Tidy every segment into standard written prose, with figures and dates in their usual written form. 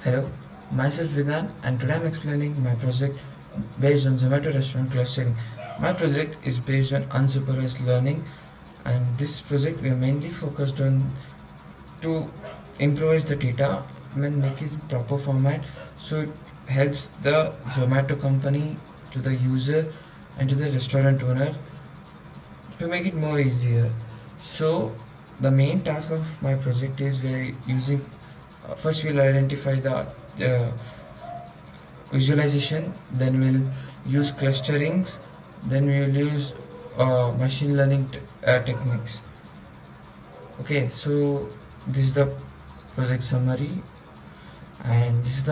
Hello, myself Vidhan, and today I'm explaining my project based on Zomato restaurant clustering. My project is based on unsupervised learning, and this project we are mainly focused on to improvise the data and make it in proper format so it helps the Zomato company to the user and to the restaurant owner to make it more easier. So the main task of my project is we're using first we'll identify the visualization, then we'll use clusterings, then we will use machine learning techniques. Okay, so this is the project summary, and this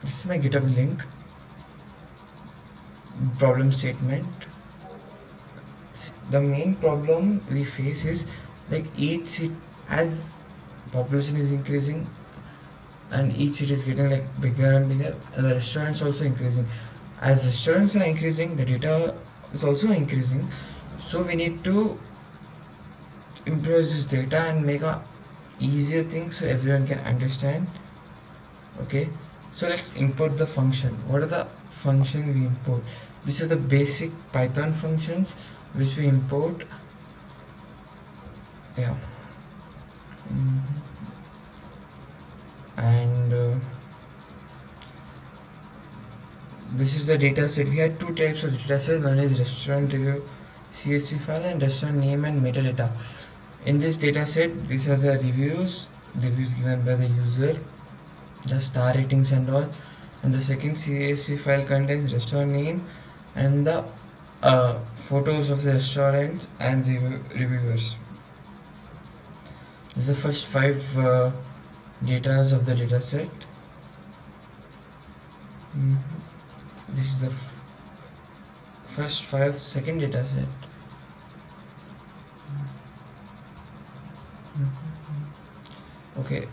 is my GitHub link. Problem statement. The main problem we face is like each city, as population is increasing and each city is getting like bigger and bigger, and the restaurants also increasing. As restaurants are increasing, the data is also increasing, so we need to improve this data and make a easier thing so everyone can understand. Okay, so let's import the function. What are the functions we import? These are the basic Python functions which we import. Yeah. And this is the data set. We had two types of data set. One is restaurant review CSV file and restaurant name and metadata. In this data set, these are the reviews given by the user, the star ratings and all. And the second CSV file contains restaurant name and the photos of the restaurants and reviewers. This is the first five datas of the data set. This is the first second data set. Okay,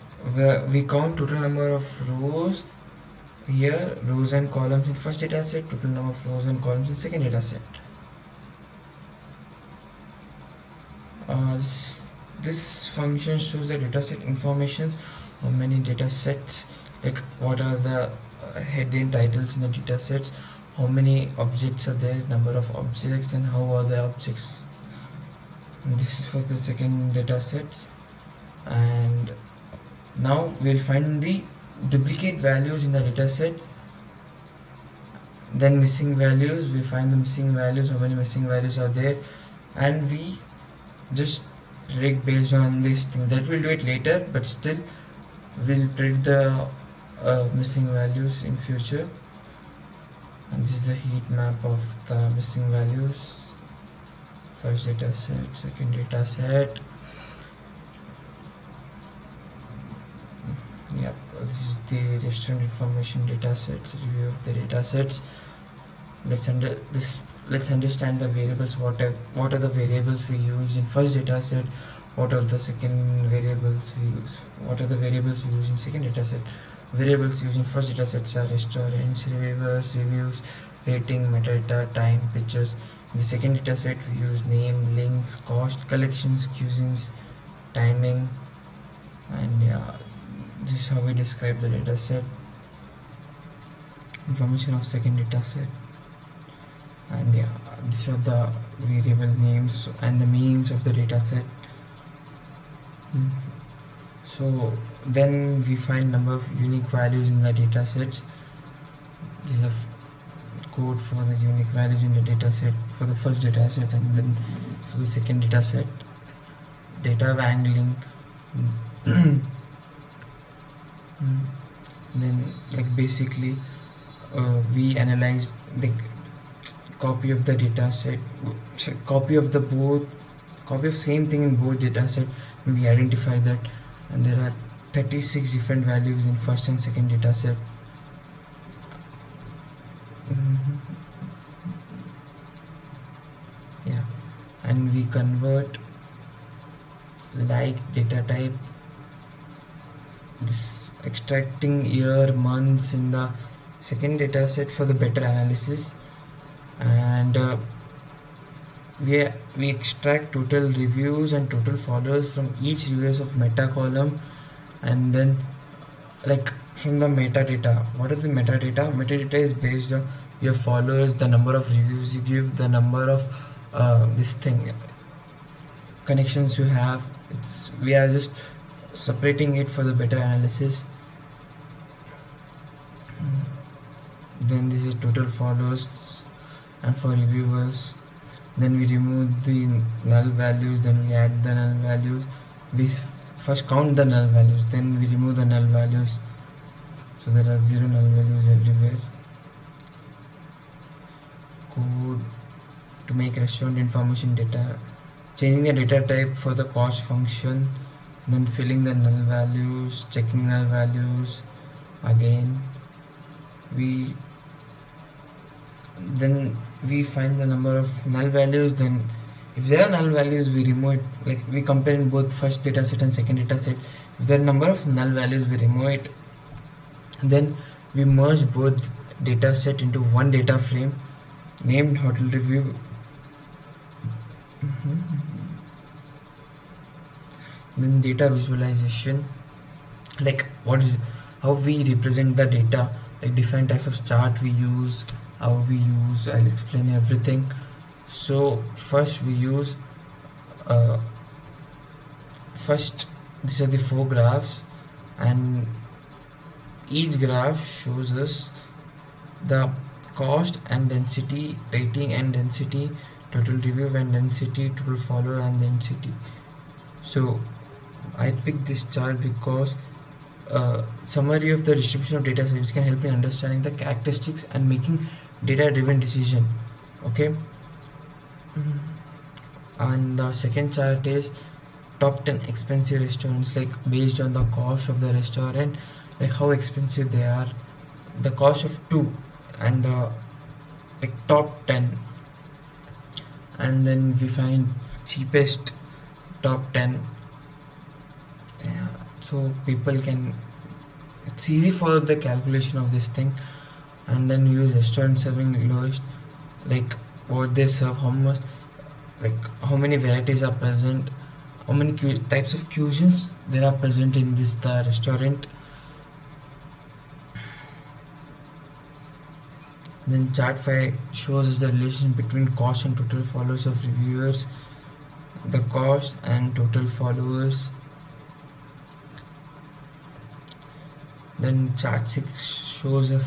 we count total number of rows here, rows and columns in first data set, total number of rows and columns in second data set. This function shows the data set informations, how many data sets, like what are the heading titles in the data sets, how many objects are there, number of objects, and how are the objects. And this is for the second data sets. And now we'll find the duplicate values in the data set, then missing values. We find the missing values, how many missing values are there, and we just predict based on this thing. That we'll do it later, but still we'll predict the missing values in future. And this is the heat map of the missing values. First data set, second data set. Yep, this is the restaurant information data sets, review of the data sets. Let's understand the variables. What are the variables we use in first data set? What are the second variables we use? What are the variables we use in second data set? Variables used in first data sets are restaurants, reviewers, reviews, rating, metadata, time, pictures. In the second data set we use name, links, cost, collections, cuisines, timing, and yeah, this is how we describe the data set. Information of second data set. And yeah, these are the variable names and the meanings of the data set. So then we find number of unique values in the data set. This is a code for the unique values in the data set for the first data set, and then for the second data set, data wrangling. Then like basically we analyze the copy of the data set, copy of same thing in both data set. We identify that, and there are 36 different values in first and second data set. Yeah, and we convert like data type, this extracting year, months in the second data set for the better analysis. And we extract total reviews and total followers from each reviews of meta column, and then like from the metadata. What is the metadata? Metadata is based on your followers, the number of reviews you give, the number of this thing connections you have. It's we are just separating it for the better analysis. Then this is total followers and for reviewers. Then we remove the null values, then we add the null values. We first count the null values, then we remove the null values. So there are zero null values everywhere. Code to make restaurant information data, changing the data type for the cost function, then filling the null values, checking null values again. Then we find the number of null values. Then if there are null values, we remove it. Like we compare in both first data set and second data set. If there are number of null values, we remove it. Then we merge both data set into one data frame named hotel review. Then data visualization, like how we represent the data, like different types of chart we use, how we use. I'll explain everything. So first we use first these are the 4 graphs, and each graph shows us the cost and density, rating and density, total review and density, total follower and density. So I picked this chart because summary of the distribution of data sets can help in understanding the characteristics and making data driven decision. Okay. And the second chart is top 10 expensive restaurants, like based on the cost of the restaurant, like how expensive they are, the cost of 2 and the like top 10. And then we find cheapest top 10. Yeah, so people can, it's easy for the calculation of this thing. And then we use restaurant serving lowest, like what they serve, how much, like how many varieties are present, how many types of cuisines there are present in this the restaurant. Then chart 5 shows us the relation between cost and total followers of reviewers, the cost and total followers. Then chart 6 shows a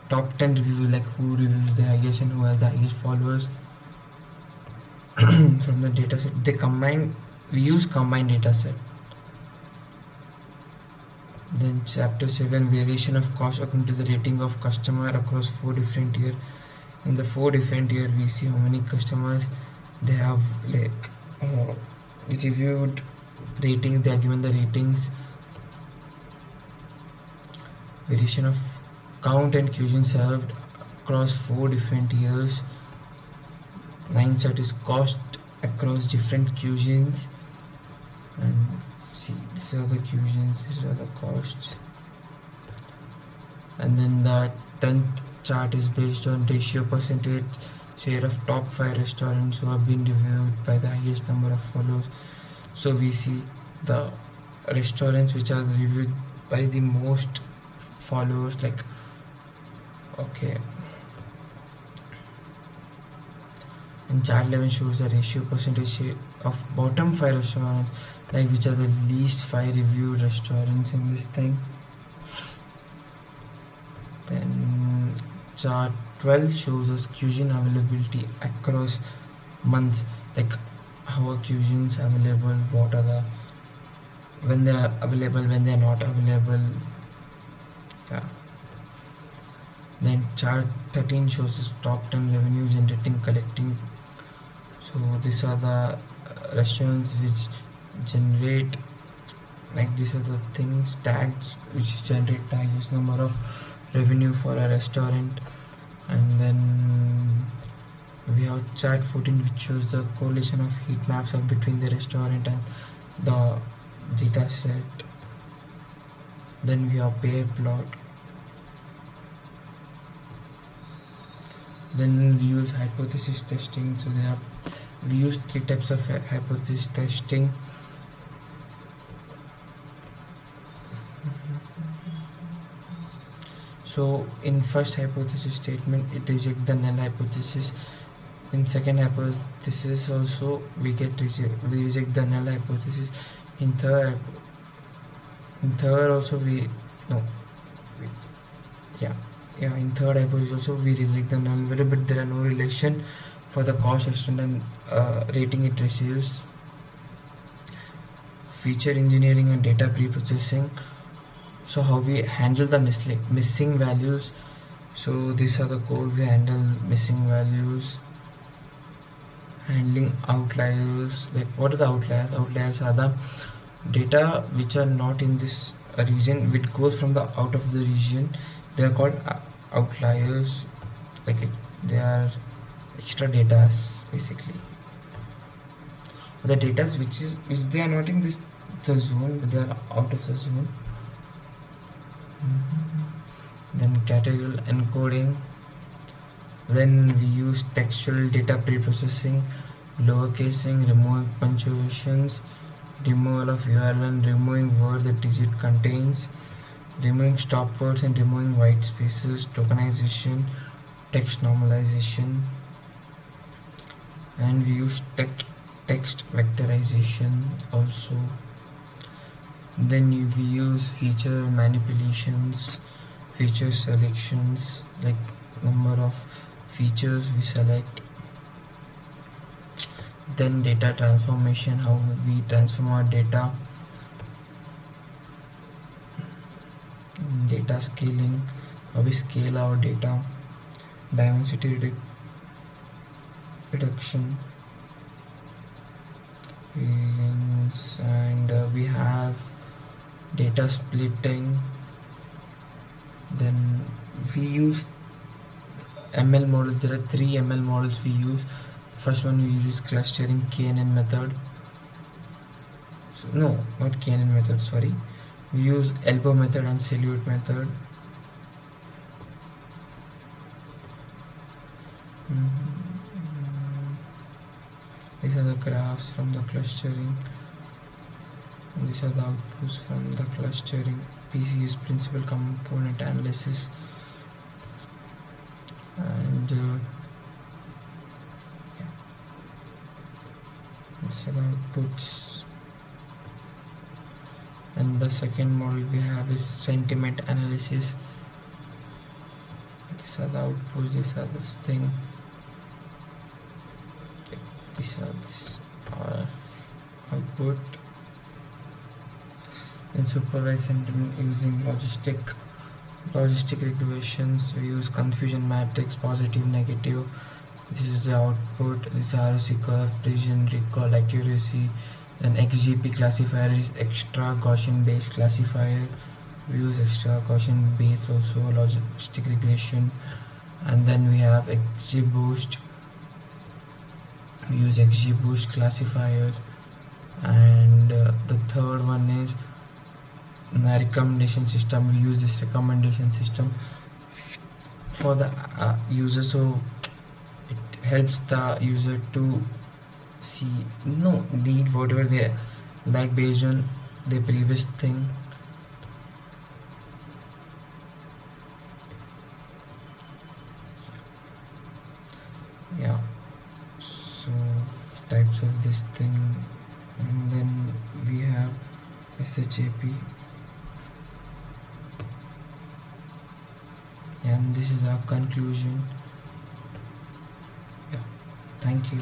top 10 reviews, like who reviews the highest and who has the highest followers from the data set. We use combined data set. Then chapter 7, variation of cost according to the rating of customer across 4 different year. In the 4 different year, we see how many customers they have reviewed, ratings, they are given the ratings. Variation of count and cuisine served across 4 different years. 9 chart is cost across different cuisines, and see, these are the cuisines, these are the costs. And then the 10th chart is based on ratio percentage share of top 5 restaurants who have been reviewed by the highest number of followers. So we see the restaurants which are reviewed by the most followers, like okay. And chart 11 shows the ratio percentage share of bottom 5 restaurants, like which are the least 5 reviewed restaurants in this thing. Then chart 12 shows us cuisine availability across months, like how are cuisines available, what are the, when they are available, when they are not available. Yeah. Then chart 13 shows us top 10 revenue generating collecting. So these are the restaurants which generate, like these are the things tags which generate the highest number of revenue for a restaurant. And then we have chart 14 which shows the correlation of heat maps of between the restaurant and the data set. Then we have pair plot. Then we use hypothesis testing. So we use 3 types of hypothesis testing. So in first hypothesis statement it reject the null hypothesis. In second hypothesis also we reject the null hypothesis. In third also we no wait, yeah in third hypothesis also we reject the null value, but there are no relation for the cost estimate and rating it receives. Feature engineering and data pre-processing. So how we handle the missing values. So these are the code we handle missing values. Handling outliers. Like what are the outliers? Outliers are the data which are not in this region, which goes from the out of the region. They are called outliers. Like they are extra data basically. The data which they are not in the zone, but they are out of the zone. Then categorical encoding. Then we use textual data pre-processing, lowercasing, removing punctuations, removal of URL and removing word the digit contains, removing stop words and removing white spaces, tokenization, text normalization, and we use text vectorization also. Then we use feature manipulations, feature selections, like number of features we select. Then data transformation, how we transform our data. Data scaling, how we scale our data. Diversity reduction, and we have data splitting. Then we use ML models. There are 3 ML models we use. First one we use is clustering KNN method. So, no, not KNN method, sorry. We use elbow method and silhouette method. These are the graphs from the clustering. These are the outputs from the clustering. PCS, principal component analysis, and these are the outputs. And the second model we have is sentiment analysis. These are the outputs. These are this thing. These are this output. In supervised sentiment using logistic regressions, we use confusion matrix, positive, negative. This is the output. This is ROC curve, precision, recall, accuracy. Then XGP classifier is extra Gaussian based classifier. We use extra Gaussian base also, logistic regression. And then we have XGBoost. We use XGBoost classifier. And the third one is recommendation system. We use this recommendation system for the user, so it helps the user to read whatever they like based on the previous thing. Yeah, so types of this thing. And then we have SHAP. And this is our conclusion. Yeah, thank you.